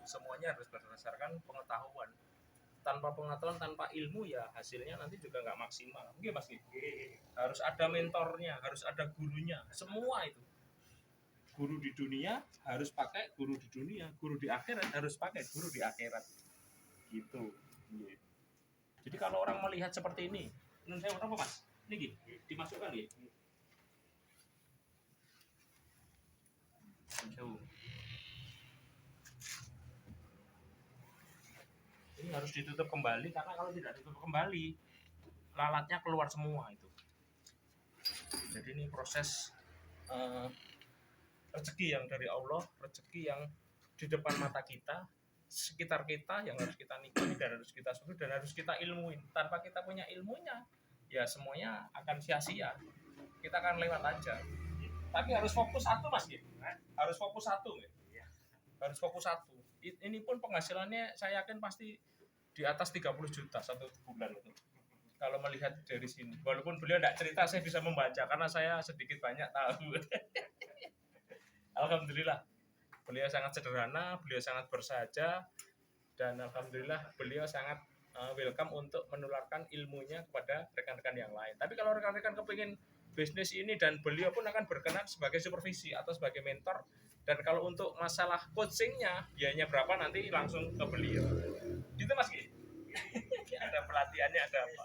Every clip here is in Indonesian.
semuanya harus berdasarkan pengetahuan. Tanpa pengetahuan, tanpa ilmu ya hasilnya nanti juga nggak maksimal. Oke Mas, harus ada mentornya, harus ada gurunya, semua itu. Guru di dunia harus pakai guru di dunia, guru di akhirat harus pakai guru di akhirat. Gitu. Jadi kalau orang melihat seperti ini, menurut saya apa Mas? Ini gini, dimasukkan gitu. Jauh. Ini harus ditutup kembali karena kalau tidak ditutup kembali lalatnya keluar semua itu. Jadi ini proses rezeki yang dari Allah, rezeki yang di depan mata kita, sekitar kita yang harus kita nikmati dan harus kita syukuri dan harus kita ilmuin. Tanpa kita punya ilmunya, ya semuanya akan sia-sia. Kita akan lewat aja. Tapi harus fokus satu Mas gitu. Harus fokus satu gitu. Harus fokus satu. Ini pun penghasilannya saya yakin pasti di atas 30 juta satu bulan itu. Kalau melihat dari sini, walaupun beliau tidak cerita, saya bisa membaca karena saya sedikit banyak tahu. Alhamdulillah, beliau sangat sederhana, beliau sangat bersahaja, dan alhamdulillah beliau sangat welcome untuk menularkan ilmunya kepada rekan-rekan yang lain. Tapi kalau rekan-rekan kepingin bisnis ini dan beliau pun akan berkenan sebagai supervisi atau sebagai mentor, dan kalau untuk masalah coachingnya biayanya berapa nanti langsung ke beliau. Gitu Mas Ki. Ada pelatihannya, ada apa?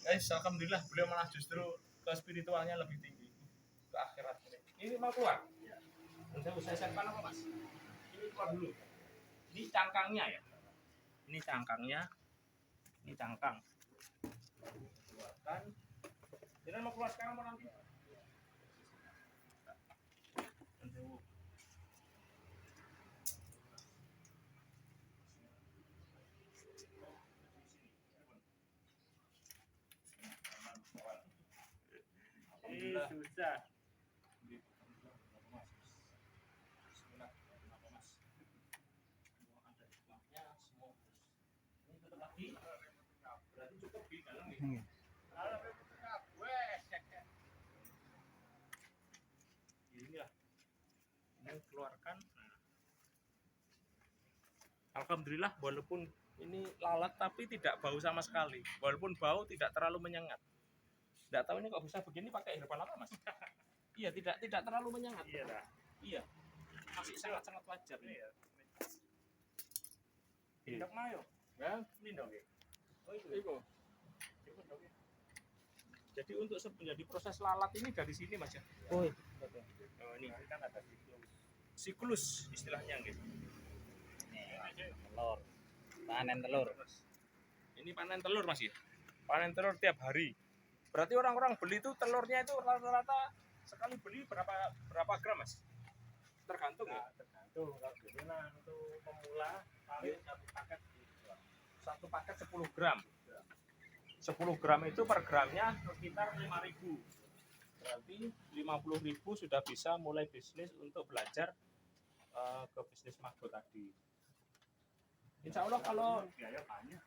Alhamdulillah beliau malah justru ke spiritualnya lebih tinggi, ke akhirat ini. Ini mau keluar? Saya siapkan apa Mas? Ini keluar dulu. Ini cangkangnya ya. Ini cangkangnya. Ini cangkang. Keluarkan. Jadi mau keluar sekarang mau nanti? Susah. Berarti cukup di dalam ya. Inilah. Ini keluarkan. Alhamdulillah walaupun ini lalat tapi tidak bau sama sekali. Walaupun bau tidak terlalu menyengat. Tidak tahu ini kok bisa begini pakai herbal apa Mas? Iya, tidak terlalu menyengat. Iya. Masih sangat wajar. Iya. Tindak mayo. Ya, lindong ya. Oh itu. Jadi untuk menjadi proses lalat ini dari sini Mas ya. Oh, iya. Oh, ini kan ada siklus istilahnya gitu. Telur. Panen telur. Ini panen telur Mas ya. Panen telur tiap hari. Berarti orang-orang beli itu telurnya itu rata-rata sekali beli berapa gram Mas? Tergantung ya. Tergantung. Kalau gimana untuk pemula paling Satu paket 10 gram. 10 gram itu per gramnya sekitar 5.000. Berarti 50.000 sudah bisa mulai bisnis untuk belajar ke bisnis maggot tadi. Insya Allah kalau biaya banyak.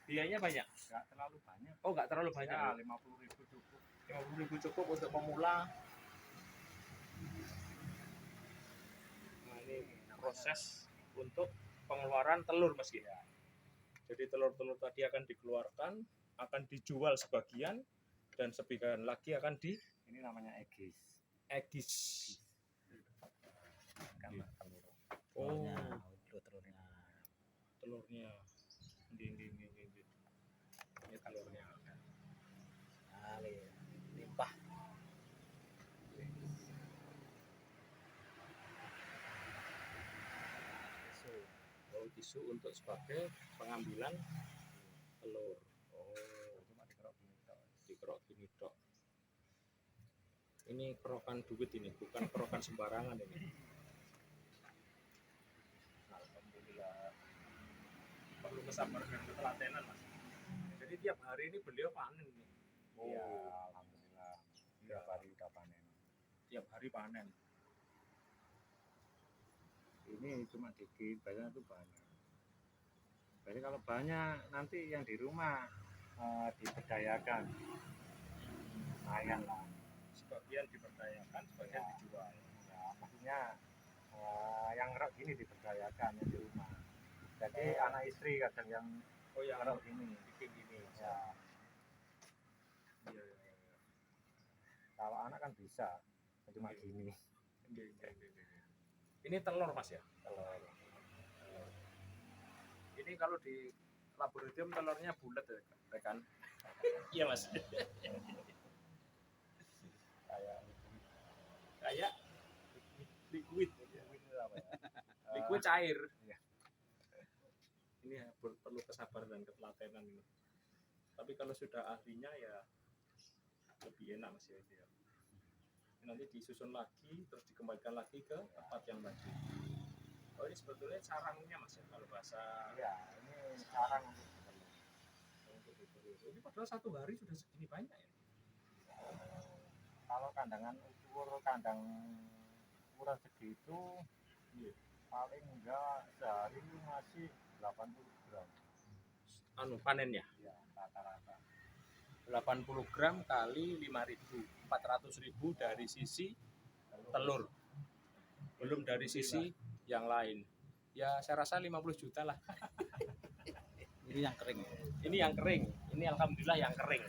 biayanya banyak. Nggak terlalu banyak. Oh, nggak terlalu banyak. Ya, 50.000 cukup. 50.000 cukup untuk pemula. Nah, ini proses untuk pengeluaran telur Mas ya. Jadi telur-telur tadi akan dikeluarkan, akan dijual sebagian, dan sebagian lagi akan ini namanya egis. Karena telur. Oh, Telurnya. telurnya. Ini telurnya. Limpah. Tisu untuk sebagai pengambilan telur. Oh, Cuma dikerok gini tok. Ini kerokan duit ini, bukan kerokan sembarangan ini. Alhamdulillah. Perlu kesabaran dan ketelatenan Mas. Jadi tiap hari ini beliau panen ini. Oh, ya, alhamdulillah. Tiap hari udah panen. Tiap hari panen. Ini cuma dikit, banyak itu banyak. Jadi kalau banyak nanti yang di rumah diberdayakan, lumayan lah. Sebagian diberdayakan, sebagian dijual. Ya, maksudnya yang ngerok gini diberdayakan yang di rumah. Jadi anak istri kadang yang yang ngerok gini. bikin gini. Ya, Iya. kalau anak kan bisa cuma Iya. gini. Ini telur Mas ya? Telur. Ini kalau di laboratorium telurnya bulat ya kan? Iya Mas. Kayak liquid. Liquid cair. Iya. Ini perlu kesabaran dan ketelatenan ini. Tapi kalau sudah ahlinya ya lebih enak Mas ya itu ya. Nanti disusun lagi terus dikembalikan lagi ke tempat yang tadi. Oh ini sebetulnya sarangnya Mas ya kalau bahasa. Iya, ini sarang Untuk ditelur. Ini padahal satu hari sudah segini banyak ya. Kalau kandangan kandang ukuran segitu paling enggak sehari itu masih 80 gram. Panennya Ya, rata-rata. 80 gram kali 5.000, 400.000 dari sisi telur. Belum dari sisi yang lain. Ya saya rasa 50 juta lah. Ini yang kering. Ini yang kering. Ini alhamdulillah yang kering.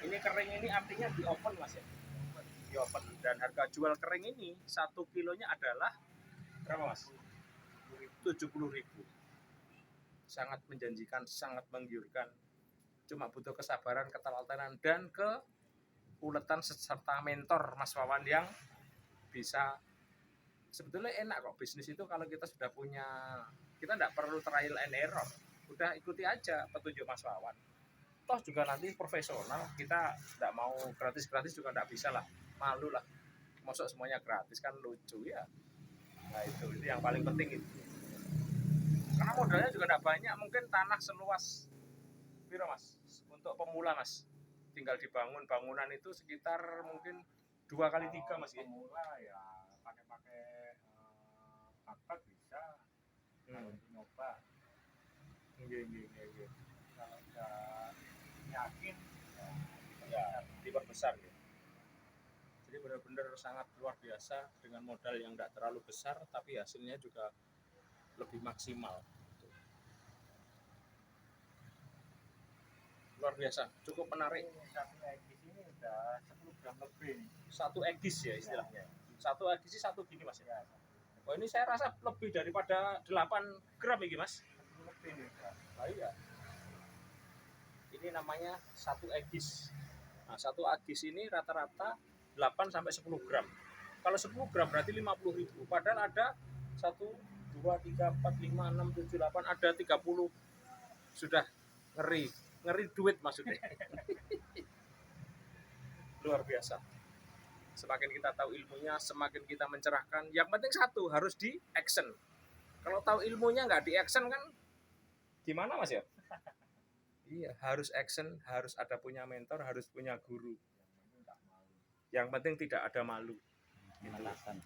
Ini kering ini artinya di oven Mas ya. Di oven. Dan harga jual kering ini 1 kilonya adalah berapa Mas? 70.000. Sangat menjanjikan, sangat menggiurkan. Cuma butuh kesabaran, ketelatenan dan keuletan serta mentor Mas Wawan yang bisa. Sebetulnya enak kok bisnis itu kalau kita sudah punya, kita tidak perlu trial and error, udah ikuti aja petunjuk Mas Wawan. Toh juga nanti profesional, kita tidak mau gratis-gratis juga tidak bisa lah, malu lah, masuk semuanya gratis kan lucu ya. Nah itu yang paling penting itu. Karena modalnya juga tidak banyak, mungkin tanah seluas piro Mas untuk pemula Mas, tinggal dibangun bangunan itu sekitar mungkin 2 kali 3 Mas ya. Pemula ya pakai bakar bisa. Kalau nyoba. Iya. Kalau udah yakin Ya diperbesar ya. Jadi benar-benar sangat luar biasa dengan modal yang tidak terlalu besar tapi hasilnya juga lebih maksimal. Luar biasa, cukup menarik. Satu egis ini udah 10 gram lebih. Satu egis ya istilahnya. Satu egis satu gini Mas ya. Oh ini saya rasa lebih daripada 8 gram ini Mas. Lebih nih. Oh iya. Ini namanya satu egis. Nah, satu egis ini rata-rata 8 sampai 10 gram. Kalau 10 gram berarti 50.000. Padahal ada 1, 2, 3, 4, 5, 6, 7, 8, ada 30. Sudah ngeri duit maksudnya. Luar biasa. Semakin kita tahu ilmunya, semakin kita mencerahkan. Yang penting satu, harus di action. Kalau tahu ilmunya nggak di action kan gimana Mas ya? Iya, harus action, harus ada punya mentor, harus punya guru. Yang penting tidak ada malu. Penetasan.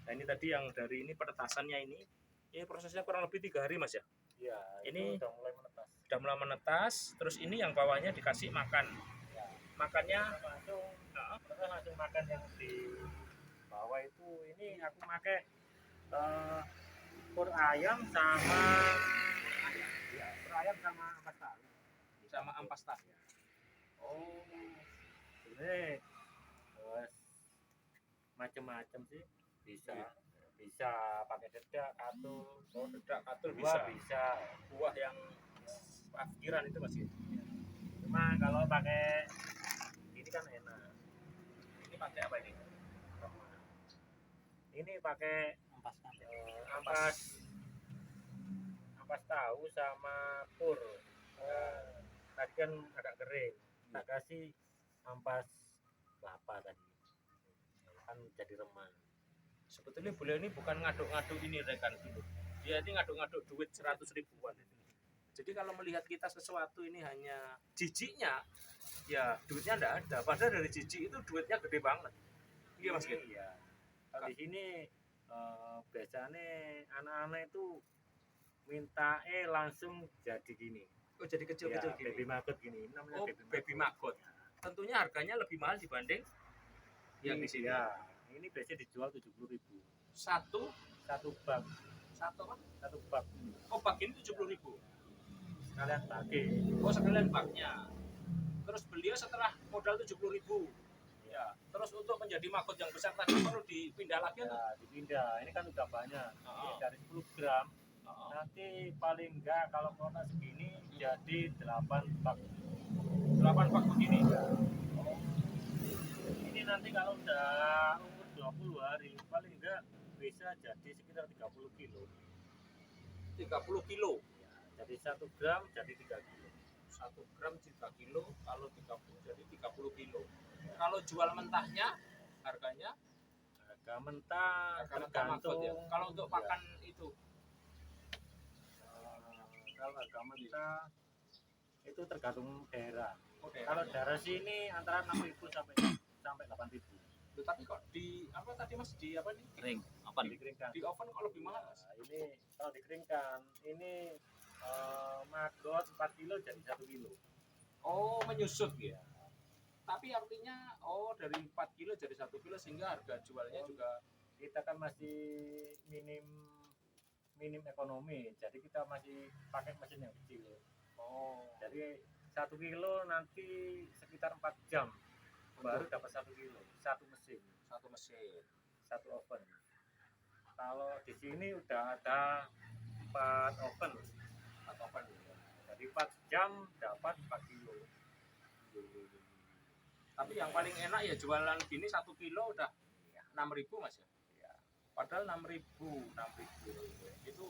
Nah ini tadi yang dari ini penetasannya ini prosesnya kurang lebih 3 hari Mas ya. Iya, Ini udah mulai menetas. Udah mulai menetas, terus ini yang bawahnya dikasih makan. Ya. Makannya langsung makan yang di bawah itu. Ini aku pakai pur ayam sama pur ayam sama ampas tahu. sama ampas tahu. Oh, ini macam-macam sih bisa. Iya. Bisa pakai dedak atau Dedak katul buah bisa. bisa. Buah yang afkiran itu masih. Cuma kalau pakai ini kan enak. Ini pakai apa ini? Ini pakai Ampas. ampas tahu sama pur. Tadi kan agak kering. Tak kasih ampas kelapa tadi. Kan jadi remang. Sebetulnya beliau ini bukan ngaduk-ngaduk ini rekan dulu. Dia ini ngaduk-ngaduk duit 100 ribuan. Jadi kalau melihat kita sesuatu ini hanya jijiknya, ya duitnya enggak ada. Padahal dari jijik itu duitnya gede banget. Iya Mas Gen? Iya. Kalau di sini biasanya anak-anak itu minta langsung jadi gini. Oh jadi kecil-kecil Ya, gini. baby maggot gini. Ini namanya Oh baby maggot. Tentunya harganya lebih mahal dibanding yang di sini. Ya, ini biasanya dijual 70.000. Satu satu bak, Satu apa? satu bak Oh, bak ini 70.000. sekalian bagi. Oh, sekalian baknya. Terus beliau setelah modal 70.000. Ya, terus untuk menjadi maggot yang besar tadi perlu dipindah lagi atau? Ya, dipindah. Ini kan udah banyak. Ini Oh. dari 10 gram. Oh. Nanti paling enggak kalau kuota segini jadi 8 bak. 8 bak begini. Ini nanti kalau udah umur 20 hari paling enggak bisa jadi sekitar 30 kilo. 30 kilo. Ya, jadi 1 gram jadi 3 kilo. 1 gram 3 kilo, kalau 30 jadi 30 kilo. Kalau jual mentahnya harganya Harga mentah harga mentah maggot ya. Kalau untuk ya, pakan itu kalau harga mentah itu tergantung daerah. oke. Kalau daerah sini antara 6.000 sampai 8.000. Tapi kok di apa tadi Mas di apa nih? Kering. Apa nih? Dikeringkan. Di oven kok lebih mahal Mas? Nah, ini kalau dikeringkan ini maggot 4 kilo jadi 1 kilo. Oh, menyusut ya. Tapi artinya dari 4 kilo jadi 1 kilo sehingga harga jualnya juga Kita kan masih minim ekonomi, jadi kita masih pakai mesin yang kecil. Jadi 1 kilo nanti sekitar 4 jam baru dapat 1 kilo, satu mesin, satu mesin. satu oven. Kalau di sini udah ada 4 oven, Atau apa nih? jadi 4 jam dapat 4 kilo. Tapi yang paling enak ya jualan gini 1 kilo udah 6.000 Mas ya. Ya. Padahal 6.000 itu,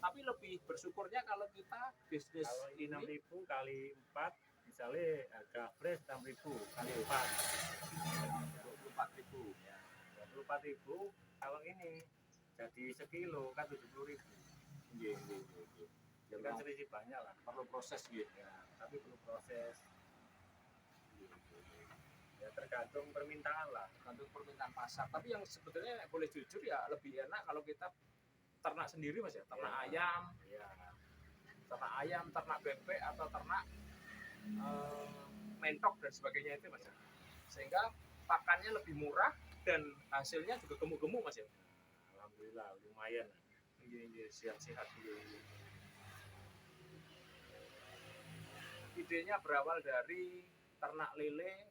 tapi lebih bersyukurnya kalau kita bisnis Kalau ini ini 6.000 kali 4, misalnya harga fresh 6.000 kali 4, 24.000. ya, 24.000. Kalau ini jadi sekilo kan 70.000. Iya. Jadi kan selisih banyak lah. Perlu proses gitu. Ya, tapi perlu proses. Ya tergantung permintaan lah. Tergantung permintaan pasar. Tapi yang sebetulnya boleh jujur ya lebih enak kalau kita ternak sendiri Mas ya. Ternak Ya. ayam, Ya, ternak bebek atau ternak mentok dan sebagainya itu Mas ya. Sehingga pakannya lebih murah dan hasilnya juga gemuk-gemuk Mas ya. alhamdulillah lumayan. Iya, sehat-sehat. Idenya berawal dari ternak lele.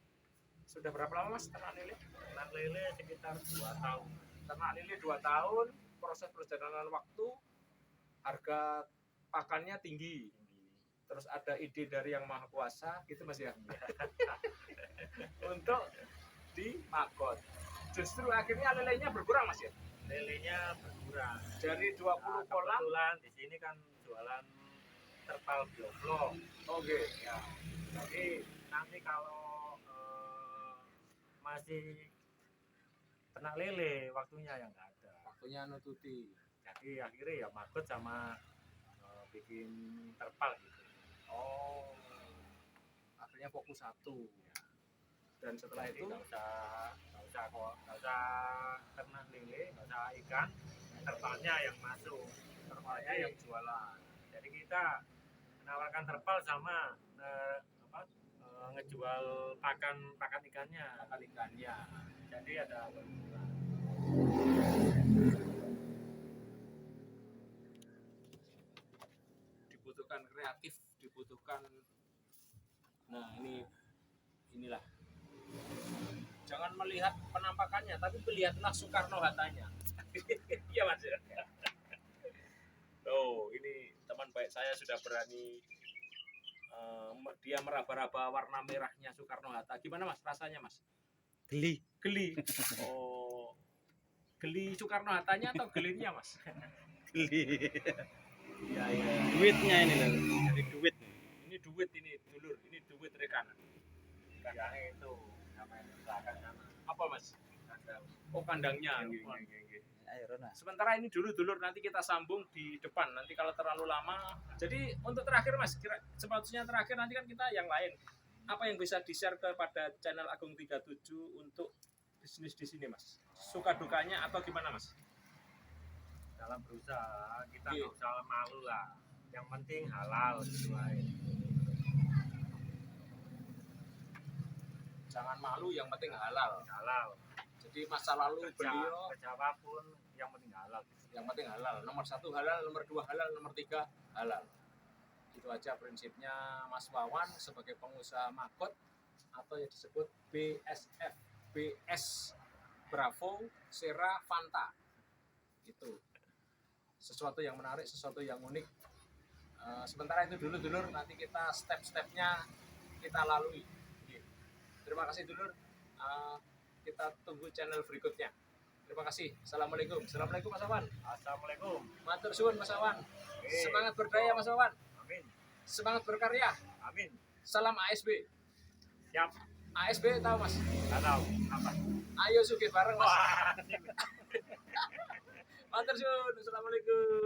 Sudah berapa lama Mas ternak lele? Ternak lele sekitar 2 tahun. Ternak lele 2 tahun, proses perjalanan waktu, harga pakannya tinggi. Terus ada ide dari yang maha kuasa gitu Mas ya. Untuk di maggot. Justru akhirnya lelenya berkurang Mas ya. Lelenya berkurang. Dari 20 Nah, kolam. kebetulan di sini kan jualan terpal bioflok. Oke. Ya, jadi nanti kalau masih ternak lele waktunya yang nggak ada. Waktunya nututi. Jadi akhirnya ya maggot sama bikin terpal gitu. Oh. Akhirnya fokus satu. Dan setelah Jadi itu nggak usah ternak lele, nggak usah ikan, terpalnya yang masuk, terpalnya yang jualan. Jadi kita menawarkan terpal sama ngejual pakan ikannya. pakan ikannya. Jadi ada keuntungan. Dibutuhkan kreatif, dibutuhkan. Nah, inilah. Jangan melihat penampakannya, tapi melihatlah Soekarno-Hattanya. Iya Mas. Tuh, ini teman baik saya sudah berani dia meraba-raba warna merahnya Soekarno-Hatta. Gimana Mas rasanya Mas? Geli. Geli. Oh. Geli Soekarno-Hattanya atau gelinya Mas? Geli. Iya. Duitnya ini loh. Jadi duit. Ini duit ini dulur, ini duit rekan. Ya itu namanya belakang sana. Apa Mas? Kandang. Oh, kandangnya. Ayo Rona. Sementara ini dulu dulur, nanti kita sambung di depan. Nanti kalau terlalu lama. Jadi untuk terakhir Mas, sepatutnya terakhir nanti kan kita yang lain. Apa yang bisa di-share kepada channel Agung 37 untuk bisnis di sini Mas? Suka dukanya atau gimana Mas? Dalam berusaha kita Iya. nggak usah malu lah. Yang penting halal gitu aja. Jangan malu, yang penting halal. Halal. Jadi masa lalu beliau Kerja apapun yang penting halal. Yang penting halal. Nomor 1 halal, nomor 2 halal, nomor 3 halal. Itu aja prinsipnya Mas Wawan sebagai pengusaha Magot atau yang disebut BSF, BS Bravo Sierra Fanta. Itu sesuatu yang menarik, sesuatu yang unik. Sementara itu dulu dulur, nanti kita step-stepnya kita lalui. Terima kasih dulur. Kita tunggu channel berikutnya. Terima kasih. Assalamualaikum. Assalamualaikum Mas Wawan. Assalamualaikum. Matur suwun Mas Wawan. Oke. Semangat berdaya Mas Wawan. Amin. Semangat berkarya. Amin. Salam ASB. Siap. ASB tahu Mas? Nggak tahu apa. Ayo sugih bareng Mas. Wah. Matur suwun. Assalamualaikum.